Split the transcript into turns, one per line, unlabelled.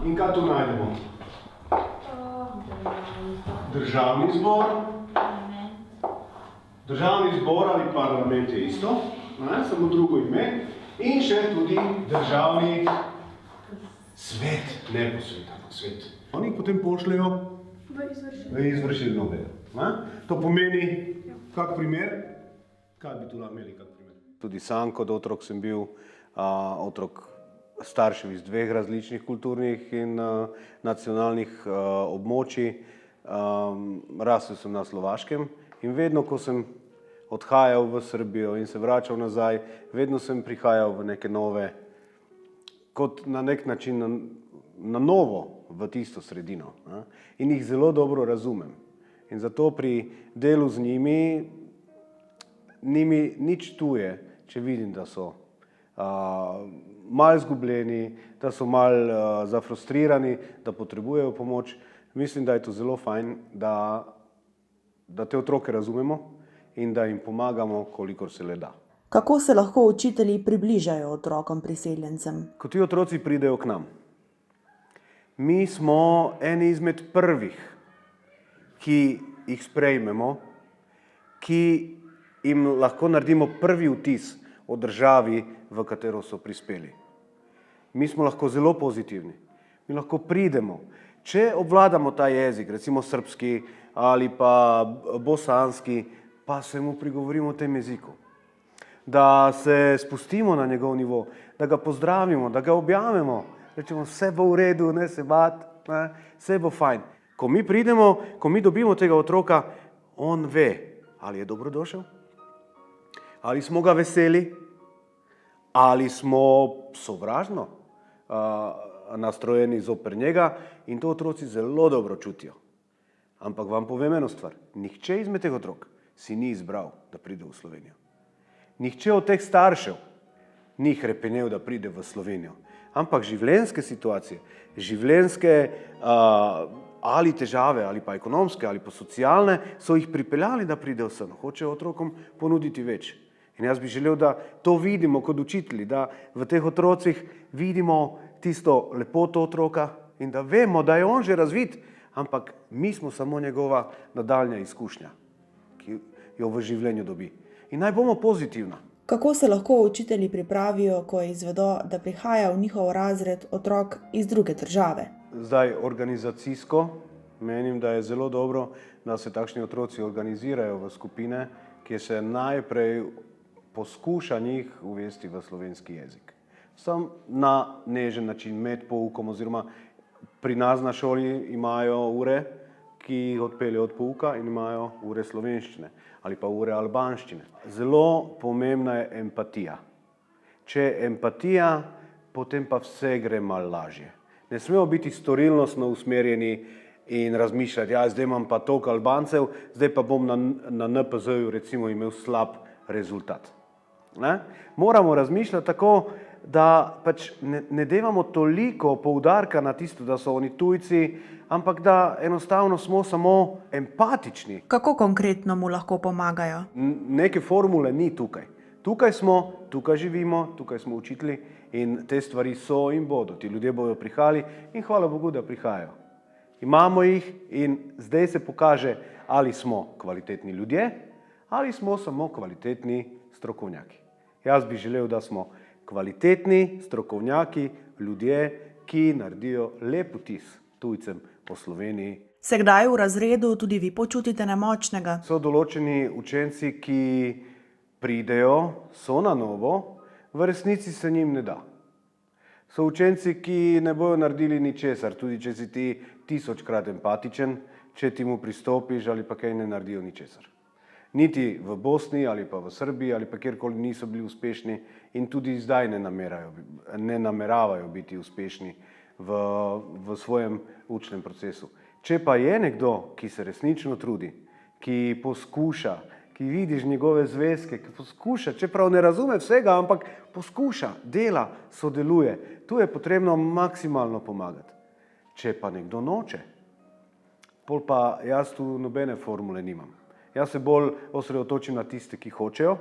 in kaj tu najdemo? Državni zbor. Državni zbor ali parlament je isto, samo drugo ime. In še tudi državni svet, neposredno svet. Oni potem pošljajo v izvršilno vejo. To pomeni, kak primer? Kaj bi tu imeli kak primer? Tudi sam kot otrok sem bil otrok staršev iz dveh različnih kulturnih in nacionalnih območij. Rasel sem na Slovaškem in vedno, ko sem odhajal v Srbijo in se vračal nazaj, vedno sem prihajal v neke nove, kot na nek način na novo v tisto sredino. In jih zelo dobro razumem. In zato pri delu z njimi ni mi nič tuje, če vidim, da so malo izgubljeni, da so malo zafrustrirani, da potrebujejo pomoč. Mislim, da je to zelo fajn, da te otroke razumemo in da jim pomagamo, kolikor se le da.
Kako se lahko učitelji približajo otrokom priseljencem?
Ko ti otroci pridejo k nam, mi smo eni izmed prvih, ki jih sprejmemo, ki jim lahko naredimo prvi vtis o državi, v katero so prispeli. Mi smo lahko zelo pozitivni. Mi lahko pridemo. Če obvladamo ta jezik, recimo srbski ali pa bosanski, pa se mu prigovorimo v tem jeziku. Da se spustimo na njegov nivo, da ga pozdravimo, da ga objamemo. Rečemo, vse bo v redu, ne se bat, vse bo fajn. Ko mi pridemo, ko mi dobimo tega otroka, on ve, ali je dobrodošel, ali smo ga veseli, ali smo sovražno nastrojeni zoper njega, in to otroci zelo dobro čutijo. Ampak vam povem eno stvar, nihče izmed teh otrok si ni izbral, da pride v Slovenijo. Nihče od teh staršev ni hrepenel, da pride v Slovenijo. Ampak življenjske situacije, življenjske ali težave, ali pa ekonomske, ali pa socialne, so jih pripeljali, da pridejo sem. Hočejo otrokom ponuditi več. In jaz bi želel, da to vidimo kot učitelji, da v teh otrocih vidimo tisto lepoto otroka in da vemo, da je on že razvit, ampak mi smo samo njegova nadaljnja izkušnja, ki jo v življenju dobi. In naj bomo pozitivna.
Kako se lahko učitelji pripravijo, ko izvedo, da prihaja v njihov razred otrok iz druge države?
Zdaj, organizacijsko menim, da je zelo dobro, da se takšni otroci organizirajo v skupine, kjer se najprej poskuša njih uvesti v slovenski jezik. Sam na nežen način med poukom, oziroma pri nas na šoli imajo ure, ki jih odpeljejo od pouka in imajo ure slovenščine ali pa ure albanščine. Zelo pomembna je empatija. Če je empatija, potem pa vse gre malo lažje. Ne smemo biti storilnostno usmerjeni in razmišljati, ja, zdaj imam pa toliko Albancev, zdaj pa bom na NPZ-ju recimo imel slab rezultat. Moramo razmišljati tako, da pač ne devamo toliko poudarka na tisto, da so oni tujci, ampak da enostavno smo samo empatični.
Kako konkretno mu lahko pomagajo?
Neke formule ni tukaj. Tukaj smo, tukaj živimo, tukaj smo učitelji in te stvari so in bodo. Ti ljudje bodo prihajali in hvala Bogu, da prihajajo. Imamo jih in zdaj se pokaže, ali smo kvalitetni ljudje, ali smo samo kvalitetni strokovnjaki. Jaz bi želel, da smo kvalitetni strokovnjaki, ljudje, ki naredijo lep vtis tujcem po Sloveniji.
Se kdaj v razredu tudi vi počutite nemočnega?
So določeni učenci, ki pridejo, so na novo, v resnici se njim ne da. So učenci, ki ne bojo naredili ničesar, tudi če si ti 1000-krat empatičen, če ti mu pristopiš ali pa kaj ne naredijo ničesar. Niti v Bosni ali pa v Srbiji ali pa kjerkoli niso bili uspešni in tudi zdaj ne nameravajo biti uspešni v svojem učnem procesu. Če pa je nekdo, ki se resnično trudi, ki poskuša, ki vidiš njegove zvezke, ki poskuša, čeprav ne razume vsega, ampak poskuša, dela, sodeluje, tu je potrebno maksimalno pomagati. Če pa nekdo noče, pol pa jaz tu nobene formule nimam. Jaz se bolj osredotočim na tiste, ki hočejo.